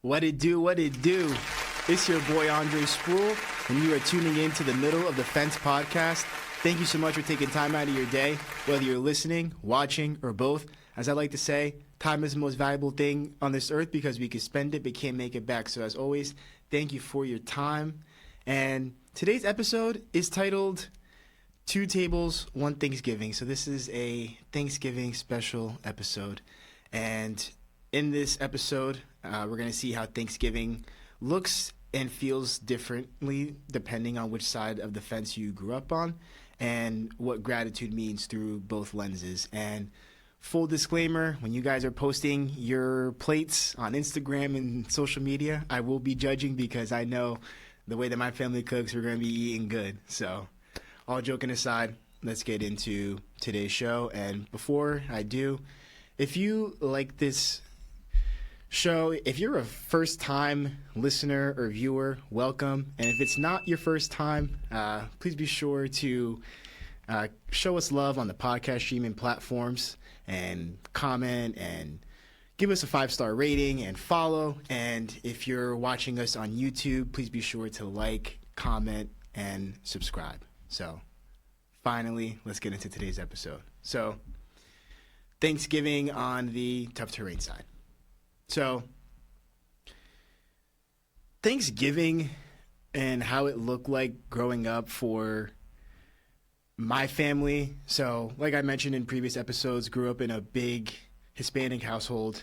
What it do, what it do. It's your boy Andre Sproul, and you are tuning in to the Middle of the Fence podcast. Thank you so much for taking time out of your day, whether you're listening, watching, or both. As I like to say, time is the most valuable thing on this earth because we can spend it but can't make it back. So as always, thank you for your time. And today's episode is titled Two Tables, One Thanksgiving. So this is a Thanksgiving special episode. And in this episode, we're going to see how Thanksgiving looks and feels differently depending on which side of the fence you grew up on and what gratitude means through both lenses. And full disclaimer, when you guys are posting your plates on Instagram and social media, I will be judging because I know the way that my family cooks, we're going to be eating good. So all joking aside, let's get into today's show. And before I do, if you like this show, if you're a first-time listener or viewer, welcome. And if it's not your first time, please be sure to show us love on the podcast streaming platforms and comment and give us a 5-star rating and follow. And if you're watching us on YouTube, please be sure to like, comment, and subscribe. So finally, let's get into today's episode. So Thanksgiving on the tough terrain side. So Thanksgiving and how it looked like growing up for my family. So like I mentioned in previous episodes, grew up in a big Hispanic household.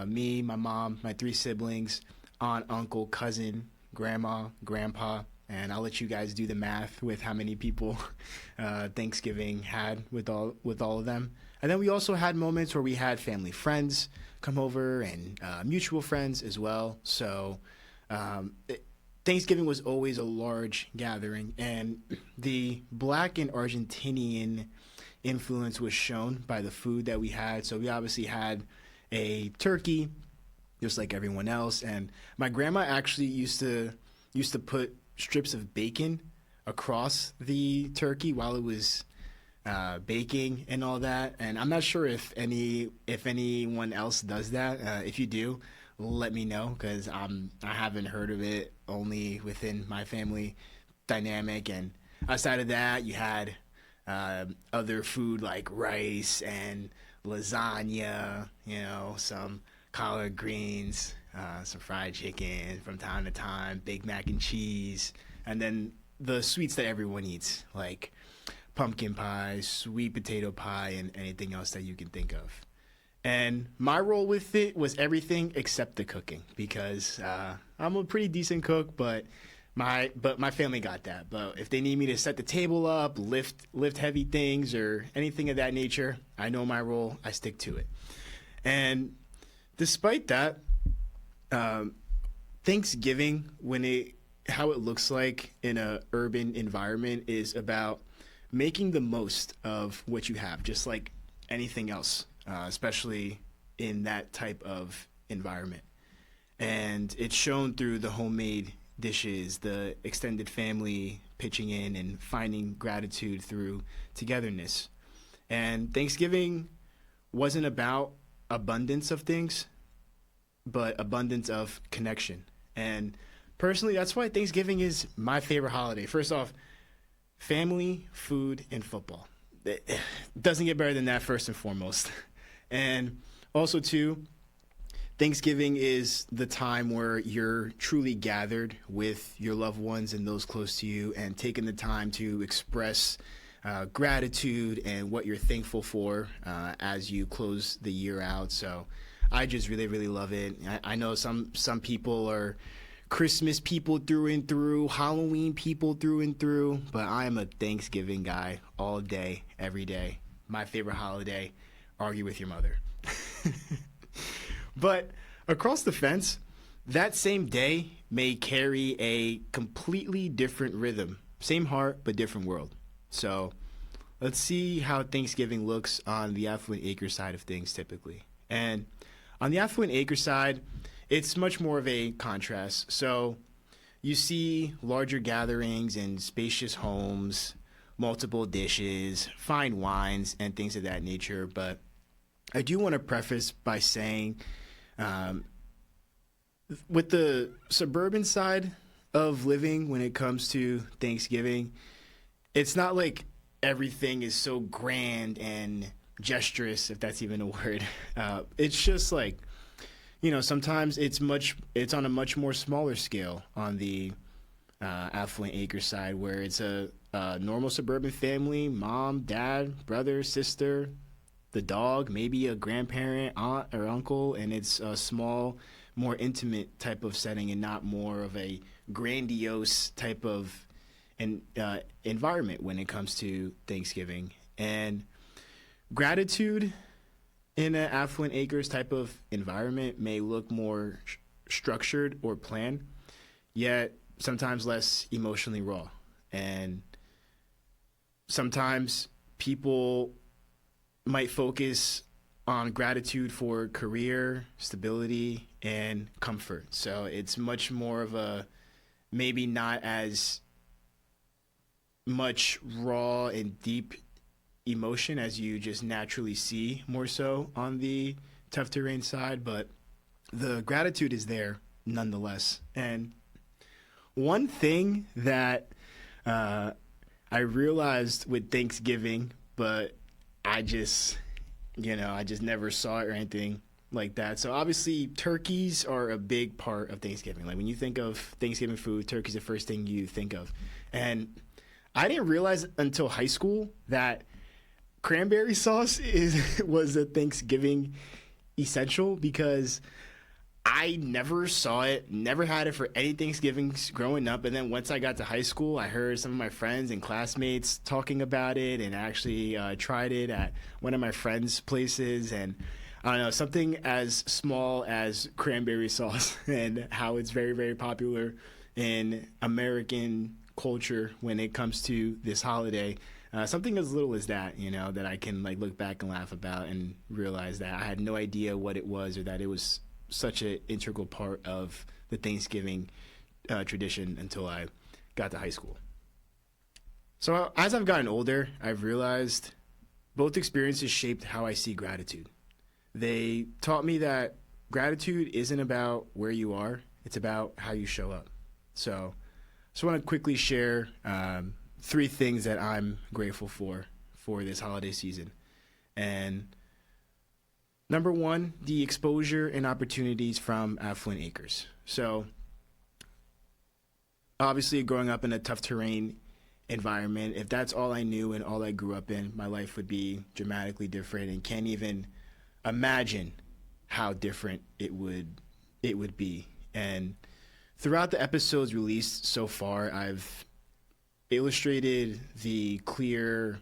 Me, my mom, my 3 siblings, aunt, uncle, cousin, grandma, grandpa. And I'll let you guys do the math with how many people Thanksgiving had with all of them. And then we also had moments where we had family friends come over and mutual friends as well. So Thanksgiving was always a large gathering. And the Black and Argentinian influence was shown by the food that we had. So we obviously had a turkey, just like everyone else. And my grandma actually used to put strips of bacon across the turkey while it was baking and all that. And I'm not sure if anyone else does that. If you do, let me know, because I haven't heard of it, only within my family dynamic. And outside of that, you had other food like rice and lasagna, some collard greens, some fried chicken from time to time, Big Mac and cheese, and then the sweets that everyone eats, like pumpkin pie, sweet potato pie, and anything else that you can think of. And my role with it was everything except the cooking, because I'm a pretty decent cook, but my family got that. But if they need me to set the table up, lift heavy things, or anything of that nature, I know my role. I stick to it. And despite that, Thanksgiving, how it looks like in a urban environment, is about making the most of what you have, just like anything else, especially in that type of environment. And it's shown through the homemade dishes, the extended family pitching in and finding gratitude through togetherness. And Thanksgiving wasn't about abundance of things, but abundance of connection. And personally, that's why Thanksgiving is my favorite holiday. First off, family, food, and football. It doesn't get better than that, first and foremost. And also, too, Thanksgiving is the time where you're truly gathered with your loved ones and those close to you and taking the time to express gratitude and what you're thankful for as you close the year out. So I just really, really love it. I know some people are Christmas people through and through, Halloween people through and through, but I am a Thanksgiving guy all day, every day. My favorite holiday, argue with your mother. But across the fence, that same day may carry a completely different rhythm. Same heart, but different world. So let's see how Thanksgiving looks on the Affluent Acres side of things typically. And on the Affluent Acres side, it's much more of a contrast. So you see larger gatherings and spacious homes, multiple dishes, fine wines, and things of that nature. But I do want to preface by saying with the suburban side of living when it comes to Thanksgiving, it's not like everything is so grand and gesturous, if that's even a word. It's just like, sometimes it's on a much more smaller scale on the Affluent Acres side, where it's a normal suburban family, mom, dad, brother, sister, the dog, maybe a grandparent, aunt or uncle, and it's a small, more intimate type of setting and not more of a grandiose type of environment when it comes to Thanksgiving. And gratitude in an Affluent Acres type of environment may look more structured or planned, yet sometimes less emotionally raw. And sometimes people might focus on gratitude for career, stability, and comfort. So it's much more of a maybe not as much raw and deep emotion as you just naturally see more so on the tough terrain side, but the gratitude is there nonetheless. And one thing that I realized with Thanksgiving, but I just never saw it or anything like that. So obviously turkeys are a big part of Thanksgiving. Like when you think of Thanksgiving food, turkey's the first thing you think of. And I didn't realize until high school that cranberry sauce was a Thanksgiving essential, because I never saw it, never had it for any Thanksgivings growing up. And then once I got to high school, I heard some of my friends and classmates talking about it, and actually tried it at one of my friends' places. And I don't know, something as small as cranberry sauce and how it's very, very popular in American culture when it comes to this holiday. Something as little as that, that I can like look back and laugh about and realize that I had no idea what it was, or that it was such an integral part of the Thanksgiving tradition until I got to high school. So as I've gotten older, I've realized both experiences shaped how I see gratitude. They taught me that gratitude isn't about where you are, it's about how you show up. So I just want to quickly share 3 things that I'm grateful for this holiday season. And number 1, the exposure and opportunities from Affluent Acres. So obviously growing up in a tough terrain environment, if that's all I knew and all I grew up in, my life would be dramatically different, and can't even imagine how different it would be. And throughout the episodes released so far, I've illustrated the clear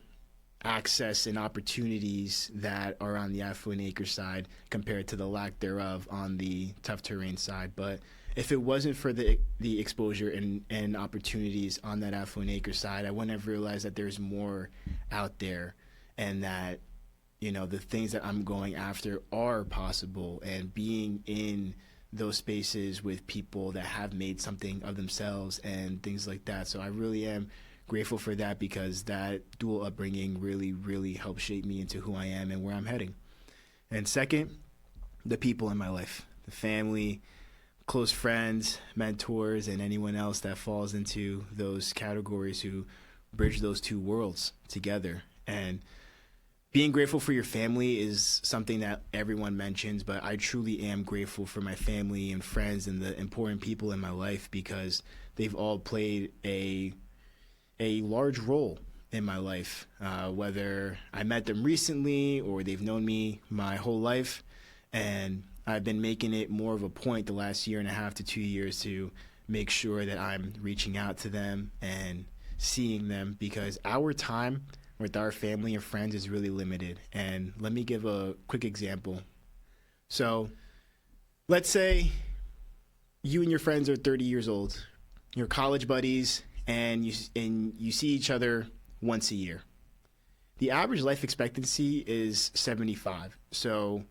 access and opportunities that are on the Affluent Acres side compared to the lack thereof on the tough terrain side. But if it wasn't for the exposure and opportunities on that Affluent Acres side, I wouldn't have realized that there's more out there, and that the things that I'm going after are possible, and being in those spaces with people that have made something of themselves and things like that. So I really am grateful for that, because that dual upbringing really, really helped shape me into who I am and where I'm heading. And second, the people in my life, the family, close friends, mentors, and anyone else that falls into those categories who bridge those two worlds together. And being grateful for your family is something that everyone mentions, but I truly am grateful for my family and friends and the important people in my life, because they've all played a large role in my life, whether I met them recently or they've known me my whole life. And I've been making it more of a point the last 1.5 to 2 years to make sure that I'm reaching out to them and seeing them, because our time with our family and friends is really limited. And let me give a quick example. So let's say you and your friends are 30 years old, you're college buddies, and you see each other once a year. The average life expectancy is 75. So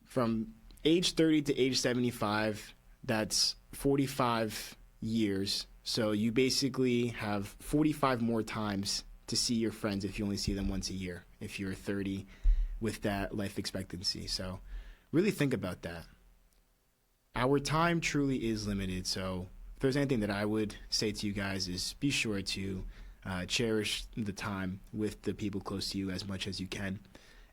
from age 30 to age 75, that's 45 years. So you basically have 45 more times to see your friends if you only see them once a year, if you're 30 with that life expectancy. So really think about that. our time truly is limited. So if there's anything that I would say to you guys is be sure to cherish the time with the people close to you as much as you can.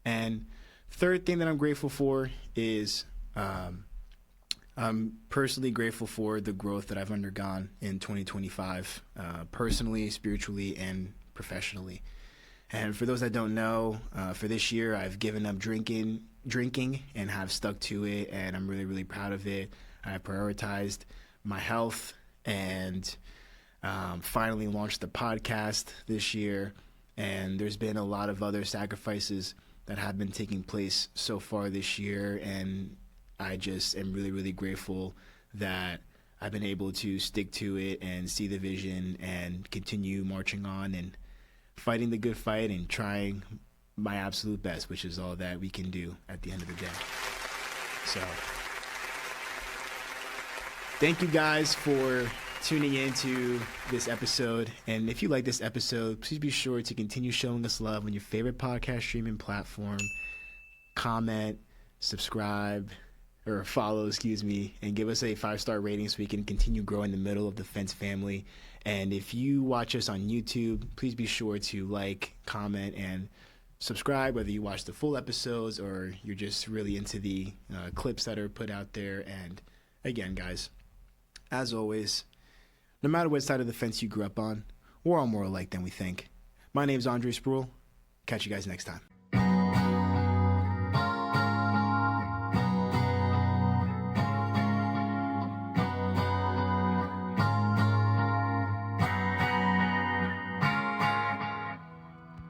And third thing that I'm grateful for is I'm personally grateful for the growth that I've undergone in 2025, personally, spiritually, and professionally. And for those that don't know, for this year, I've given up drinking, and have stuck to it, and I'm really, really proud of it. I prioritized my health and finally launched the podcast this year. And there's been a lot of other sacrifices that have been taking place so far this year, and I just am really, really grateful that I've been able to stick to it and see the vision and continue marching on and fighting the good fight and trying my absolute best, which is all that we can do at the end of the day. So thank you guys for tuning into this episode. And if you like this episode, please be sure to continue showing us love on your favorite podcast streaming platform. Comment, subscribe, or follow, and give us a 5-star rating so we can continue growing the middle of the fence family. And if you watch us on YouTube, please be sure to like, comment, and subscribe, whether you watch the full episodes or you're just really into the clips that are put out there. And again, guys, as always, no matter what side of the fence you grew up on, we're all more alike than we think. My name's Andre Spruill. Catch you guys next time.